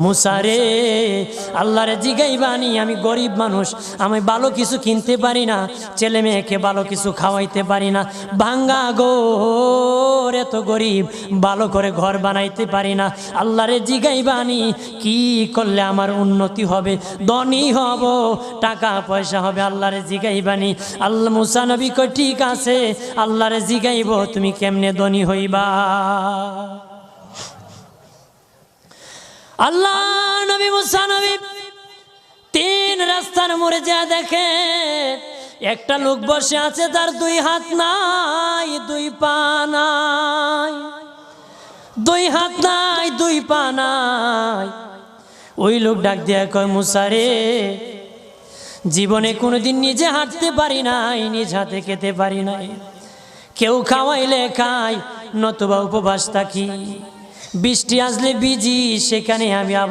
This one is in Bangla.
মুসারে আল্লাহরে জিগাইবানি, আমি গরিব মানুষ, আমি ভালো কিছু কিনতে পারি না, ছেলে মেয়েকে ভালো কিছু খাওয়াইতে পারি না, ভাঙ্গা ঘর, এত গরিব, ভালো করে ঘর বানাইতে পারি না। আল্লাহরে জিগাইবানি কি করলে আমার উন্নতি হবে, ধনী হব, টাকা পয়সা হবে। আল্লাহরে জিগাইবানি। আল্লাহ মুসা নবী কই ঠিক আছে, আল্লাহরে জিগাইব তুমি কেমনে ধনী হইবা। আল্লাহ নবী মুসা নবী তিন রাস্তার মোড়ে যা দেখে একটা লোক বসে আছে, তার দুই হাত নাই, দুই পা নাই, দুই হাত নাই, দুই পা নাই। ওই লোক ডাক দিয়া কয়, মুসা রে, জীবনে কোনোদিন নিজে হাঁটতে পারি নাই, নিজ হাতে খেতে পারি নাই, কেউ খাওয়াইলে খাই, নতুবা উপবাস থাকি, বৃষ্টি আসলে ভিজি, সেখানে আমি আবার